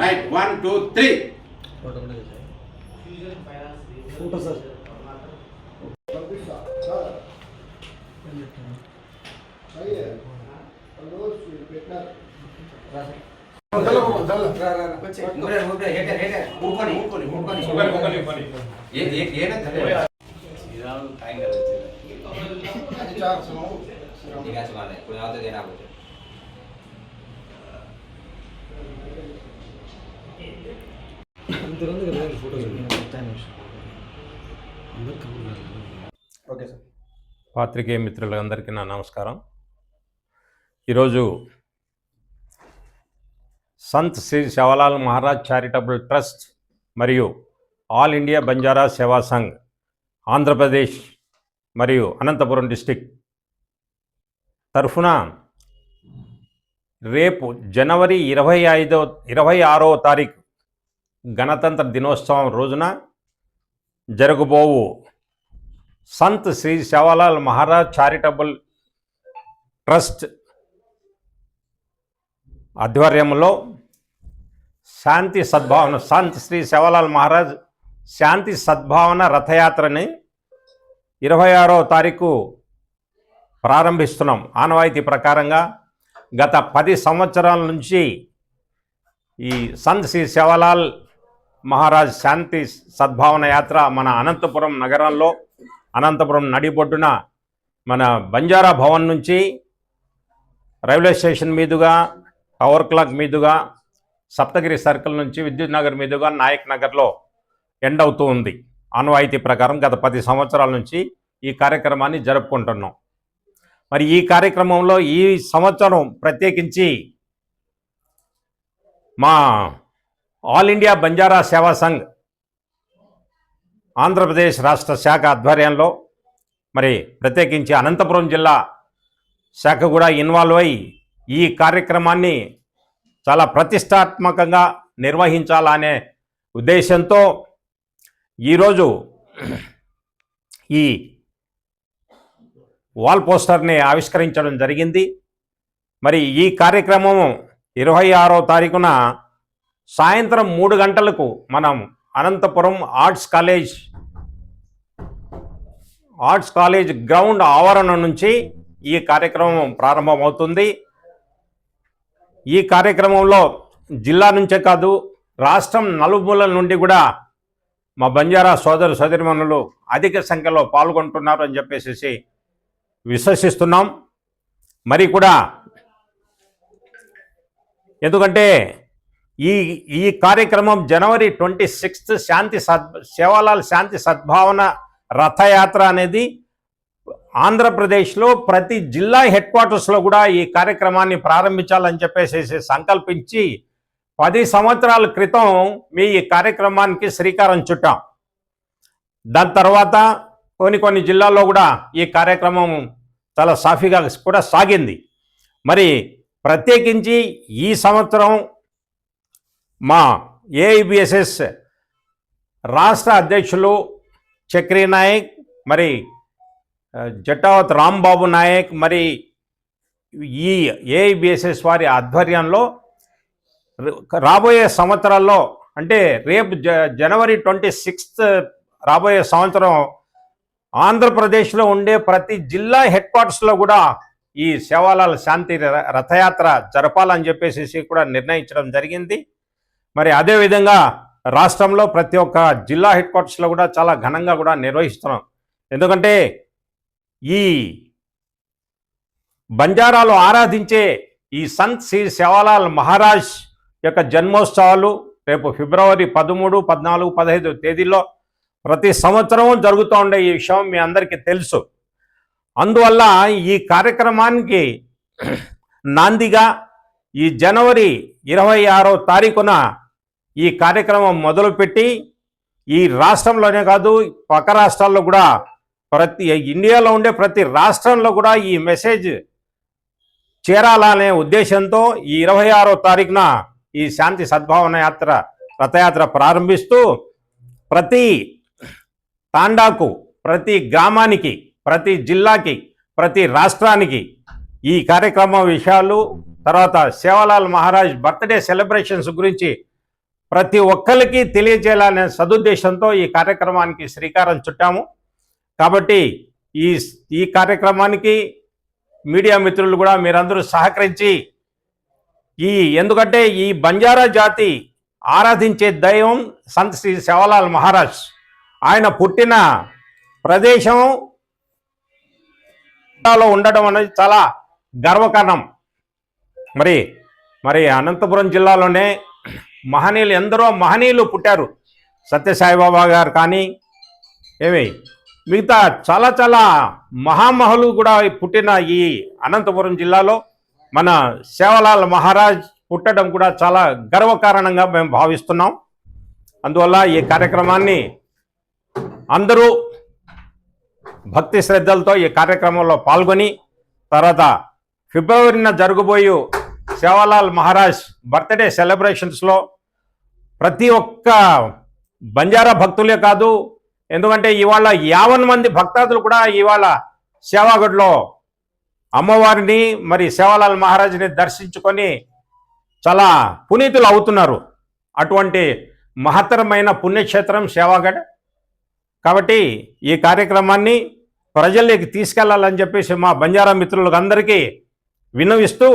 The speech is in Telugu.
రైట్ 1 2 3 ఫోటో సార్ పాత్రికేయ మిత్రులందరికీ నా నమస్కారం. ఈరోజు సంత్ శ్రీ సేవాలాల్ మహారాజ్ చారిటబుల్ ట్రస్ట్ మరియు ఆల్ ఇండియా బంజారా సేవా సంఘ్ ఆంధ్రప్రదేశ్ మరియు అనంతపురం డిస్టిక్ తరఫున రేపు జనవరి 26వ తారీఖు గణతంత్ర దినోత్సవం రోజున జరగబోవు సంత్ శ్రీ సేవాలాల్ మహారాజ్ చారిటబుల్ ట్రస్ట్ ఆధ్వర్యంలో శాంతి సద్భావన సంత్ శ్రీ సేవాలాల్ మహారాజ్ శాంతి సద్భావన రథయాత్రని 26వ తారీఖు ప్రారంభిస్తున్నాం. ఆనవాయితీ ప్రకారంగా గత 10 సంవత్సరాల నుంచి ఈ సంత్ శ్రీ సేవాలాల్ మహారాజ్ శాంతి సద్భావన యాత్ర మన అనంతపురం నగరంలో అనంతపురం నడిబొడ్డున మన బంజారా భవన్ నుంచి రైల్వే స్టేషన్ మీదుగా టవర్ క్లాక్ మీదుగా సప్తగిరి సర్కిల్ నుంచి విద్యుత్ నగర్ మీదుగా నాయక్ నగర్లో ఎండ్ అవుతూ ఉంది. ఆనవాయితీ ప్రకారం గత 10 సంవత్సరాల నుంచి ఈ కార్యక్రమాన్ని జరుపుకుంటున్నాం. మరి ఈ కార్యక్రమంలో ఈ సంవత్సరం ప్రత్యేకించి మా ఆల్ ఇండియా బంజారా సేవా సంఘ్ ఆంధ్రప్రదేశ్ రాష్ట్ర శాఖ ఆధ్వర్యంలో మరి ప్రత్యేకించి అనంతపురం జిల్లా శాఖ కూడా ఇన్వాల్వ్ అయి ఈ కార్యక్రమాన్ని చాలా ప్రతిష్టాత్మకంగా నిర్వహించాలనే ఉద్దేశంతో ఈరోజు ఈ వాల్ పోస్టర్ని ఆవిష్కరించడం జరిగింది. మరి ఈ కార్యక్రమం 26వ తారీఖున సాయంత్రం 3 గంటలకు మనం అనంతపురం ఆర్ట్స్ కాలేజ్ గ్రౌండ్ ఆవరణ నుంచి ఈ కార్యక్రమం ప్రారంభమవుతుంది. ఈ కార్యక్రమంలో జిల్లా నుంచే కాదు రాష్ట్రం నలుమూలల నుండి కూడా మా బంజారా సోదరు సోదరిమణులు అధిక సంఖ్యలో పాల్గొంటున్నారు అని చెప్పేసి విశ్వసిస్తున్నాం. మరి కూడా ఎందుకంటే ఈ కార్యక్రమం జనవరి 26 సేవాలాల్ శాంతి సద్భావన రథయాత్ర అనేది ఆంధ్రప్రదేశ్లో ప్రతి జిల్లా హెడ్ క్వార్టర్స్లో కూడా ఈ కార్యక్రమాన్ని ప్రారంభించాలని చెప్పేసి సంకల్పించి 10 సంవత్సరాల క్రితం మీ ఈ కార్యక్రమానికి శ్రీకారం చుట్టాం. దాని తర్వాత కొన్ని జిల్లాల్లో కూడా ఈ కార్యక్రమం చాలా సాఫీగా కూడా సాగింది. మరి ప్రత్యేకించి ఈ సంవత్సరం మా ఏఐబిఎస్ఎస్ రాష్ట్ర అధ్యక్షులు చక్రీ నాయక్, మరి జటావత్ రాంబాబు నాయక్, మరి ఈ ఏఐబిఎస్ఎస్ వారి ఆధ్వర్యంలో రాబోయే సంవత్సరాల్లో అంటే రేపు జనవరి 26 రాబోయే సంవత్సరం ఆంధ్రప్రదేశ్లో ఉండే ప్రతి జిల్లా హెడ్ క్వార్టర్స్లో కూడా ఈ సేవాలాల్ శాంతి రథయాత్ర జరపాలని చెప్పేసి కూడా నిర్ణయించడం జరిగింది. మరి అదేవిధంగా రాష్ట్రంలో ప్రతి ఒక్క జిల్లా హెడ్ క్వార్టర్స్లో కూడా చాలా ఘనంగా కూడా నిర్వహిస్తున్నాం. ఎందుకంటే ఈ బంజారాలో ఆరాధించే ఈ సంత్ శ్రీ సేవాలాల్ మహారాజ్ యొక్క జన్మోత్సవాలు రేపు ఫిబ్రవరి 13, 14, 15 తేదీల్లో ప్రతి సంవత్సరం జరుగుతూ ఉండే ఈ విషయం మీ అందరికీ తెలుసు. అందువల్ల ఈ కార్యక్రమానికి నాందిగా ఈ జనవరి 26వ తారీఖున ఈ కార్యక్రమం మొదలుపెట్టి ఈ రాష్ట్రంలోనే కాదు పక్క రాష్ట్రాల్లో కూడా ప్రతి ఇండియాలో ఉండే ప్రతి రాష్ట్రంలో కూడా ఈ మెసేజ్ చేరాలనే ఉద్దేశంతో ఈ 26వ తారీఖున ఈ శాంతి సద్భావన రథయాత్ర ప్రారంభిస్తూ ప్రతి తాండాకు, ప్రతి గ్రామానికి, ప్రతి జిల్లాకి, ప్రతి రాష్ట్రానికి ఈ కార్యక్రమం విషయాలు, తర్వాత సేవాలాల్ మహారాజ్ బర్త్డే సెలబ్రేషన్స్ గురించి ప్రతి ఒక్కరికి తెలియజేయాలనే సదుద్దేశంతో ఈ కార్యక్రమానికి శ్రీకారం చుట్టాము. కాబట్టి ఈ కార్యక్రమానికి మీడియా మిత్రులు కూడా మీరందరూ సహకరించి ఎందుకంటే ఈ బంజారా జాతి ఆరాధించే దైవం సంత్ శ్రీ సేవాలాల్ మహారాజ్. ఆయన పుట్టిన ప్రదేశం ఉండడం అనేది చాలా గర్వకారణం. మరి అనంతపురం జిల్లాలోనే మహనీయులు ఎందరో మహనీయులు పుట్టారు. సత్యసాయిబాబా గారు కానీ మిగతా చాలా చాలా మహామహులు కూడా పుట్టిన ఈ అనంతపురం జిల్లాలో మన సేవాలాల్ మహారాజ్ పుట్టడం కూడా చాలా గర్వకారణంగా మేము భావిస్తున్నాం. అందువల్ల ఈ కార్యక్రమాన్ని అందరూ భక్తి శ్రద్ధలతో ఈ కార్యక్రమంలో పాల్గొని తర్వాత ఫిబ్రవరిన జరగబోయే సేవాలాల్ మహారాజ్ బర్త్డే సెలబ్రేషన్స్లో ప్రతి ఒక్క బంజారా భక్తులే కాదు, ఎందుకంటే ఇవాళ 50 మంది భక్తాదులు కూడా ఇవాళ సేవాగఢ్లో అమ్మవారిని మరి సేవాలాల్ మహారాజ్ని దర్శించుకొని చాలా పునీతులు అవుతున్నారు. అటువంటి మహత్తరమైన పుణ్యక్షేత్రం సేవాగఢ్. కాబట్టి ఈ కార్యక్రమాన్ని ప్రజల్లోకి తీసుకెళ్లాలని చెప్పేసి మా బంజారా మిత్రులకు అందరికీ విన్నవిస్తూ